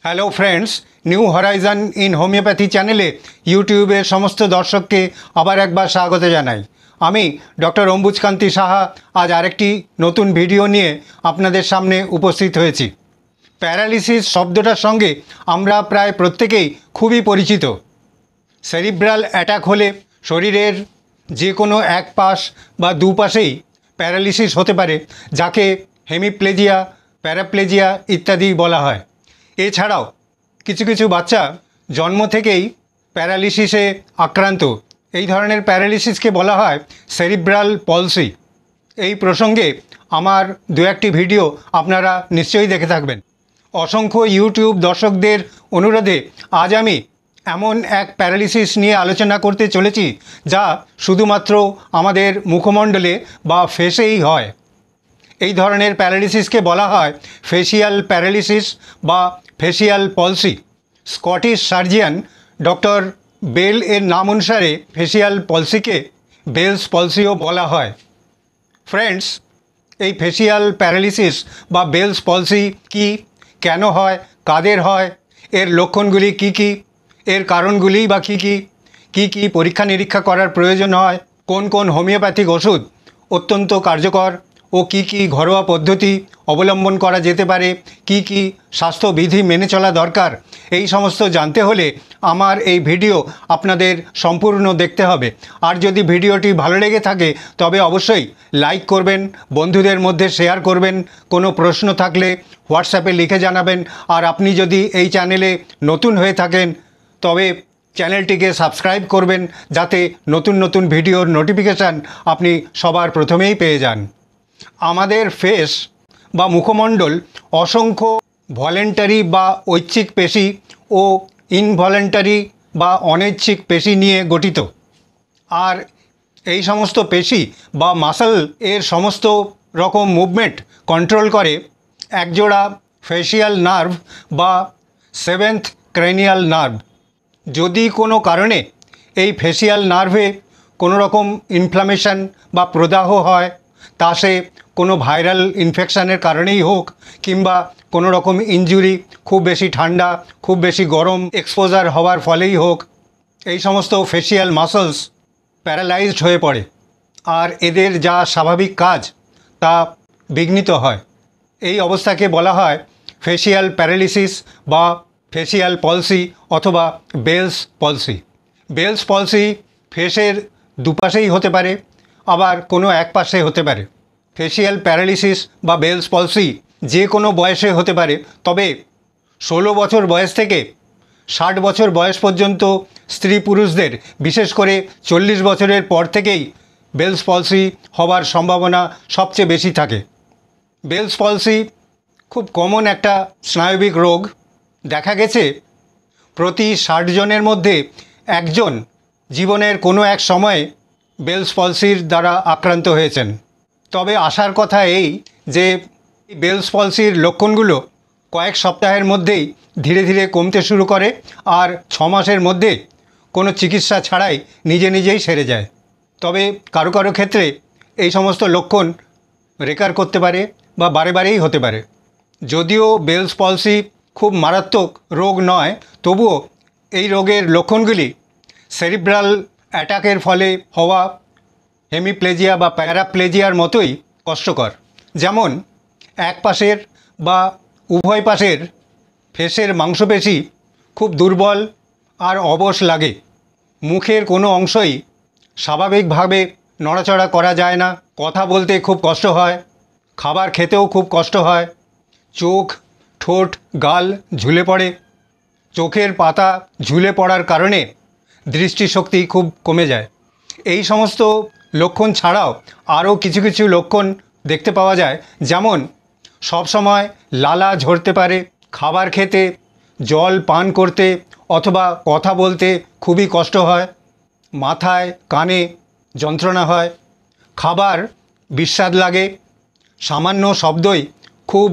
Hello friends, new Horizon in homeopathy চ্যানেলে ইউটিউবের সমস্ত দর্শককে আবার একবার স্বাগত জানাই। আমি ডক্টর অম্বুজকান্তি সাহা আজ আরেকটি নতুন ভিডিও নিয়ে আপনাদের সামনে উপস্থিত হয়েছি। প্যারালিসিস শব্দটার সঙ্গে আমরা প্রায় প্রত্যেকেই খুবই পরিচিত। সেরিব্রাল অ্যাটাক হলে শরীরের যে কোনো এক পাশ বা দুপাশেই প্যারালিসিস হতে পারে, যাকে হেমিপ্লেজিয়া, প্যারাপ্লেজিয়া ইত্যাদি বলা হয়। এছাড়াও কিছু কিছু বাচ্চা জন্ম থেকেই প্যারালিসিসে আক্রান্ত। এই ধরনের প্যারালিসিসকে বলা হয় সেরিব্রাল পলসি। এই প্রসঙ্গে আমার দু একটি ভিডিও আপনারা নিশ্চয়ই দেখে থাকবেন। অসংখ্য ইউটিউব দর্শকদের অনুরোধে আজ আমি এমন এক প্যারালিসিস নিয়ে আলোচনা করতে চলেছি যা শুধুমাত্র আমাদের মুখমণ্ডলে বা ফেসেই হয়। এই ধরনের প্যারালিসিসকে বলা হয় ফেসিয়াল প্যারালিসিস বা facial palsy. Scottish surgeon doctor Bell এর নাম অনুসারে ফেসিয়াল পলসিকে বেলস পলসিও বলা হয়। ফ্রেন্ডস, এই ফেসিয়াল প্যারালিসিস বা বেলস পলসি কি, কেন হয়, কাদের হয়, এর লক্ষণগুলি কি কি, এর কারণগুলি বা কী কী, কী কী পরীক্ষা নিরীক্ষা করার প্রয়োজন হয়, কোন কোন হোমিওপ্যাথিক ওষুধ অত্যন্ত কার্যকর ও কী কী ঘরোয়া পদ্ধতি অবলম্বন করা যেতে পারে, কী কী স্বাস্থ্যবিধি মেনে চলা দরকার, এই সমস্ত জানতে হলে আমার এই ভিডিও আপনাদের সম্পূর্ণ দেখতে হবে। আর যদি ভিডিওটি ভালো লেগে থাকে তবে অবশ্যই লাইক করবেন, বন্ধুদের মধ্যে শেয়ার করবেন, কোনো প্রশ্ন থাকলে হোয়াটসঅ্যাপে লিখে জানাবেন। আর আপনি যদি এই চ্যানেলে নতুন হয়ে থাকেন তবে চ্যানেলটিকে সাবস্ক্রাইব করবেন, যাতে নতুন নতুন ভিডিওর নোটিফিকেশান আপনি সবার প্রথমেই পেয়ে যান। আমাদের ফেস বা মুখমণ্ডল অসংখ্য ভলেন্টারি বা ঐচ্ছিক পেশি ও ইনভলেন্টারি বা অনৈচ্ছিক পেশি নিয়ে গঠিত। আর এই সমস্ত পেশি বা মাসল এর সমস্ত রকম মুভমেন্ট কন্ট্রোল করে একজোড়া ফেসিয়াল নার্ভ বা সেভেন্থ ক্রেনিয়াল নার্ভ। যদি কোনো কারণে এই ফেসিয়াল নার্ভে কোনো রকম ইনফ্লামেশন বা প্রদাহ হয়, তা সে কোনো ভাইরাল ইনফেকশানের কারণেই হোক কিংবা কোনো রকম ইনজুরি, খুব বেশি ঠান্ডা, খুব বেশি গরম এক্সপোজার হওয়ার ফলেই হোক, এই সমস্ত ফেসিয়াল মাসলস প্যারালাইজড হয়ে পড়ে আর এদের যা স্বাভাবিক কাজ তা বিঘ্নিত হয়। এই অবস্থাকে বলা হয় ফেসিয়াল প্যারালিসিস বা ফেসিয়াল পলসি অথবা বেলস পলসি। বেলস পলসি ফেসের দুপাশেই হতে পারে, আবার কোনো এক পাশে হতে পারে। ফেসিয়াল প্যারালিসিস বা বেলস পলসি যে কোনো বয়সে হতে পারে, তবে 16 বছর বয়স থেকে 60 বছর বয়স পর্যন্ত স্ত্রী পুরুষদের, বিশেষ করে 40 বছরের পর থেকেই বেলস পলসি হওয়ার সম্ভাবনা সবচেয়ে বেশি থাকে। বেলস পলসি খুব কমন একটা স্নায়বিক রোগ। দেখা গেছে প্রতি 60 জনের মধ্যে একজন জীবনের কোনো এক সময়ে বেলস পলসির দ্বারা আক্রান্ত হয়েছেন। তবে আশার কথা এই যে বেলস পলসির লক্ষণগুলো কয়েক সপ্তাহের মধ্যেই ধীরে ধীরে কমতে শুরু করে আর 6 মাসের মধ্যে কোনো চিকিৎসা ছাড়াই নিজে নিজেই সেরে যায়। তবে কারো কারো ক্ষেত্রে এই সমস্ত লক্ষণ রেকার করতে পারে বা বারে বারেই হতে পারে। যদিও বেলস পলসি খুব মারাত্মক রোগ নয়, তবুও এই রোগের লক্ষণগুলি সেরিব্রাল অ্যাটাকের ফলে হওয়া হেমিপ্লেজিয়া বা প্যারাপ্লেজিয়ার মতোই কষ্টকর। যেমন এক পাশের বা উভয় পাশের ফেসের মাংসপেশি খুব দুর্বল আর অবশ লাগে। মুখের কোনো অংশই স্বাভাবিকভাবে নড়াচড়া করা যায় না। কথা বলতে খুব কষ্ট হয়, খাবার খেতেও খুব কষ্ট হয়। চোখ, ঠোঁট, গাল ঝুলে পড়ে। চোখের পাতা ঝুলে পড়ার কারণে দৃষ্টিশক্তি খুব কমে যায়। এই সমস্ত লক্ষণ ছাড়াও আরও কিছু কিছু লক্ষণ দেখতে পাওয়া যায়, যেমন সবসময় লালা ঝরতে পারে, খাবার খেতে, জল পান করতে অথবা কথা বলতে খুবই কষ্ট হয়, মাথায় কানে যন্ত্রণা হয়, খাবার বিস্বাদ লাগে, সামান্য শব্দই খুব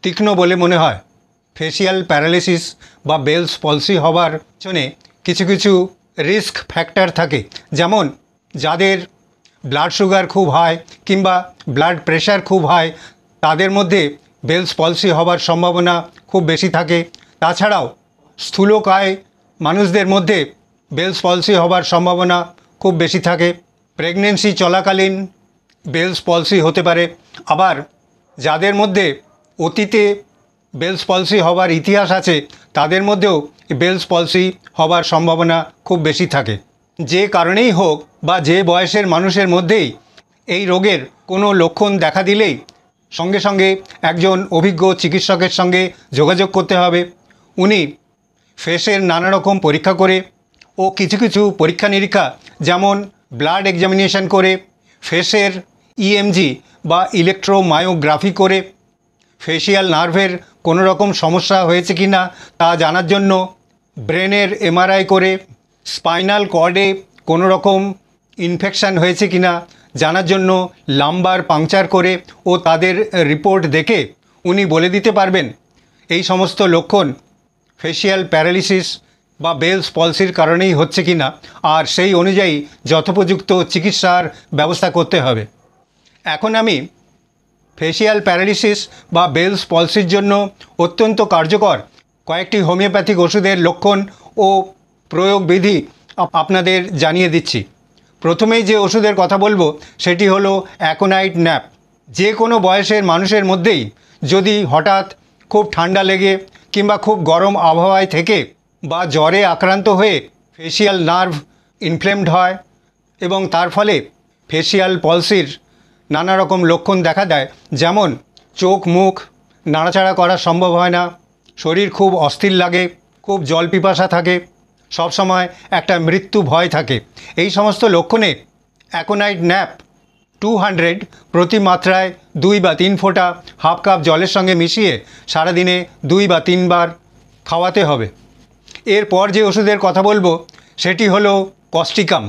তীক্ষ্ণ বলে মনে হয়। ফেসিয়াল প্যারালিসিস বা বেলস পলসি হওয়ার পিছনে কিছু কিছু রিস্ক ফ্যাক্টর থাকে, যেমন যাদের ব্লাড সুগার খুব হাই কিংবা ব্লাড প্রেশার খুব হাই, তাদের মধ্যে বেলস পলসি হওয়ার সম্ভাবনা খুব বেশি থাকে। তাছাড়াও স্থূলকায় মানুষদের মধ্যে বেলস পলসি হবার সম্ভাবনা খুব বেশি থাকে। প্রেগনেন্সি চলাকালীন বেলস পলসি হতে পারে। আবার যাদের মধ্যে অতীতে বেলস পলসি হবার ইতিহাস আছে তাদের মধ্যেও বেলস পলসি হবার সম্ভাবনা খুব বেশি থাকে। যে কারণেই হোক বা যে বয়সের মানুষের মধ্যেই এই রোগের কোনো লক্ষণ দেখা দিলেই সঙ্গে সঙ্গে একজন অভিজ্ঞ চিকিৎসকের সঙ্গে যোগাযোগ করতে হবে। উনি ফেসের নানা রকম পরীক্ষা করে ও কিছু কিছু পরীক্ষা নিরীক্ষা যেমন ব্লাড এক্সামিনেশন করে, ফেসের ইএমজি বা ইলেকট্রোমায়োগ্রাফি করে, ফেসিয়াল নার্ভের কোনো রকম সমস্যা হয়েছে কি না তা জানার জন্য ব্রেনের এমআরআই করে, স্পাইনাল কর্ডে কোনো রকম ইনফেকশান হয়েছে কি না জানার জন্য লাম্বার পাংচার করে ও তাদের রিপোর্ট দেখে উনি বলে দিতে পারবেন এই সমস্ত লক্ষণ ফেসিয়াল প্যারালিসিস বা বেলস পলসির কারণেই হচ্ছে কি না, আর সেই অনুযায়ী যথোপযুক্ত চিকিৎসার ব্যবস্থা করতে হবে। এখন আমি ফেসিয়াল প্যারালিসিস বা বেলস পলসির জন্য অত্যন্ত কার্যকর কয়েকটি হোমিওপ্যাথিক ওষুধের লক্ষণ ও প্রয়োগবিধি আপনাদের জানিয়ে দিচ্ছি। প্রথমেই যে ওষুধের কথা বলবো সেটি হলো অ্যাকোনাইট ন্যাপ। যে কোনো বয়সের মানুষের মধ্যেই যদি হঠাৎ খুব ঠান্ডা লেগে কিংবা খুব গরম আবহাওয়ায় থেকে বা জ্বরে আক্রান্ত হয়ে ফেসিয়াল নার্ভ ইনফ্লেমড হয় এবং তার ফলে ফেসিয়াল পলসির নানা রকম লক্ষণ দেখা দেয়, যেমন চোখ মুখ নাড়াচাড়া করা সম্ভব হয় না, শরীর খুব অস্থির লাগে, খুব জল পিপাসা থাকে, সবসময় একটা মৃত্যু ভয় থাকে, এই সমস্ত লক্ষণে অ্যাকোনাইট ন্যাপ 200 প্রতি মাত্রায় 2 বা 3 ফোঁটা হাফ কাপ জলের সঙ্গে মিশিয়ে সারাদিনে 2 বা 3 বার খাওয়াতে হবে। এরপর যে ওষুধের কথা বলবো সেটি হলো কস্টিকাম।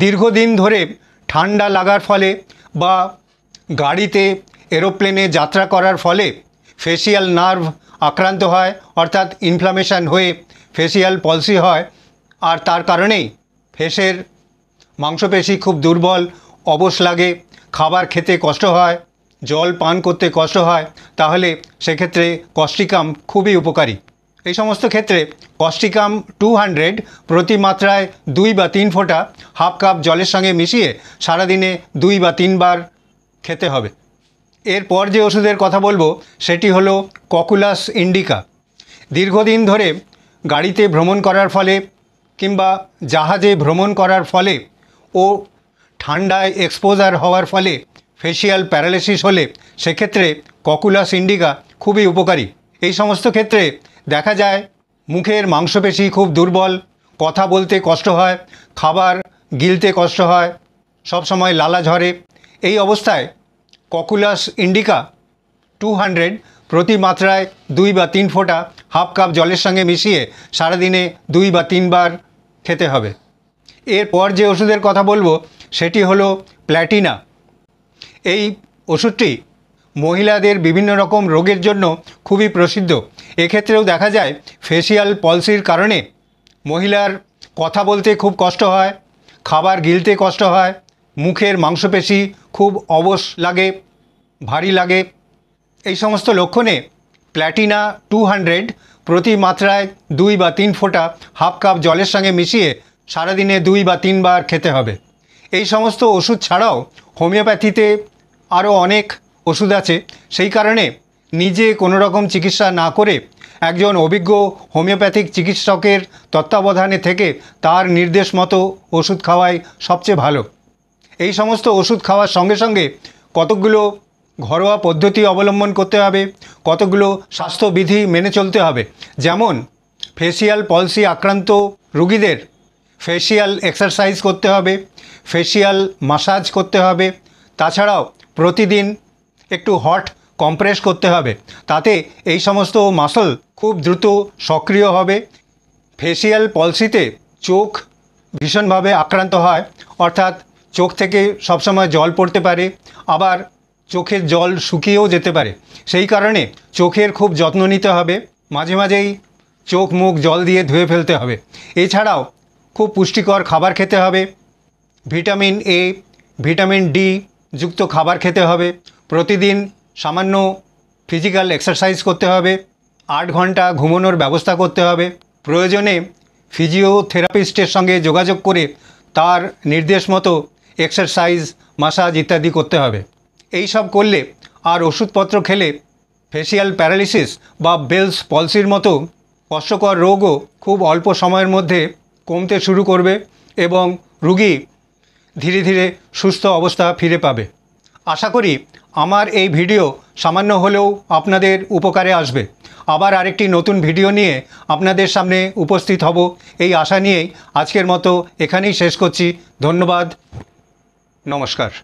দীর্ঘদিন ধরে ঠান্ডা লাগার ফলে বা গাড়িতে এরোপ্লেনে যাত্রা করার ফলে ফেসিয়াল নার্ভ আক্রান্ত হয়, অর্থাৎ ইনফ্লামেশন হয়ে ফেসিয়াল পলসি হয়, আর তার কারণেই ফেসের মাংসপেশি খুব দুর্বল, অবশ লাগে, খাবার খেতে কষ্ট হয়, জল পান করতে কষ্ট হয়, তাহলে সেক্ষেত্রে কস্টিকাম খুবই উপকারী। এই সমস্ত ক্ষেত্রে কস্টিকাম 200 প্রতি মাত্রায় 2 বা 3 ফোঁটা হাফ কাপ জলের সঙ্গে মিশিয়ে সারাদিনে 2 বা 3 বার খেতে হবে। এরপর যে ওষুধের কথা বলবো সেটি হলো ককুলাস ইন্ডিকা। দীর্ঘদিন ধরে গাড়িতে ভ্রমণ করার ফলে কিংবা জাহাজে ভ্রমণ করার ফলে ও ঠান্ডায় এক্সপোজার হওয়ার ফলে ফেসিয়াল প্যারালিসিস হলে সেক্ষেত্রে ককুলাস ইন্ডিকা খুবই উপকারী। এই সমস্ত ক্ষেত্রে দেখা যায় মুখের মাংসপেশি খুব দুর্বল, কথা বলতে কষ্ট হয়, খাবার গিলতে কষ্ট হয়, সবসময় লালা ঝরে। এই অবস্থায় ককুলাস ইন্ডিকা 200 প্রতি মাত্রায় 2 বা 3 ফোঁটা হাফ কাপ জলের সঙ্গে মিশিয়ে সারাদিনে 2 বা 3 বার খেতে হবে। এরপর যে ওষুধের কথা বলবো সেটি হলো প্ল্যাটিনা। এই ওষুধটি মহিলাদের বিভিন্ন রকম রোগের জন্য খুবই প্রসিদ্ধ। এক্ষেত্রেও দেখা যায় ফেসিয়াল পলসির কারণে মহিলার কথা বলতে খুব কষ্ট হয়, খাবার গিলতে কষ্ট হয়, মুখের মাংসপেশি খুব অবশ লাগে, ভারী লাগে। এই সমস্ত লক্ষণে প্ল্যাটিনা 200 প্রতি মাত্রায় 2 বা 3 ফোঁটা হাফ কাপ জলের সঙ্গে মিশিয়ে সারাদিনে 2 বা 3 বার খেতে হবে। এই সমস্ত ওষুধ ছাড়াও হোমিওপ্যাথিতে আরও অনেক ওষুধ আছে, সেই কারণে নিজে কোনো রকম চিকিৎসা না করে একজন অভিজ্ঞ হোমিওপ্যাথিক চিকিৎসকের তত্ত্বাবধানে থেকে তার নির্দেশ মতো ওষুধ খাওয়াই সবচেয়ে ভালো। এই সমস্ত ওষুধ খাওয়ার সঙ্গে সঙ্গে কতকগুলো ঘরোয়া পদ্ধতি অবলম্বন করতে হবে, কতগুলো স্বাস্থ্যবিধি মেনে চলতে হবে। যেমন ফেসিয়াল পলসি আক্রান্ত রোগীদের ফেসিয়াল এক্সারসাইজ করতে হবে, ফেসিয়াল মাসাজ করতে হবে, তাছাড়াও প্রতিদিন একটু হট কম্প্রেস করতে হবে, তাতে এই সমস্ত মাসল খুব দ্রুত সক্রিয় হবে। ফেসিয়াল পলসিতে চোখ ভীষণভাবে আক্রান্ত হয়, অর্থাৎ চোখ থেকে সবসময় জল পড়তে পারে, আবার চোখের জল শুকিয়েও যেতে পারে। সেই কারণে চোখের খুব যত্ন নিতে হবে, মাঝে মাঝেই চোখ মুখ জল দিয়ে ধুয়ে ফেলতে হবে। এছাড়াও খুব পুষ্টিকর খাবার খেতে হবে, ভিটামিন এ, ভিটামিন ডি যুক্ত খাবার খেতে হবে, প্রতিদিন সামান্য ফিজিক্যাল এক্সারসাইজ করতে হবে, 8 ঘন্টা ঘুমানোর ব্যবস্থা করতে হবে। প্রয়োজনে ফিজিওথেরাপিস্টের সঙ্গে যোগাযোগ করে তার নির্দেশ মতো এক্সারসাইজ, মাসাজ ইত্যাদি করতে হবে। এই সব করলে আর ওষুধপত্র খেলে ফেসিয়াল প্যারালিসিস বা বেলস পলসির মতো কষ্টকর রোগও খুব অল্প সময়ের মধ্যে কমতে শুরু করবে এবং রোগী ধীরে ধীরে সুস্থ অবস্থা ফিরে পাবে। আশা করি আমার এই ভিডিও সামান্য হলেও আপনাদের উপকারে আসবে। আবার আরেকটি নতুন ভিডিও নিয়ে আপনাদের সামনে উপস্থিত হব এই আশা নিয়েই আজকের মতো এখানেই শেষ করছি। ধন্যবাদ, নমস্কার।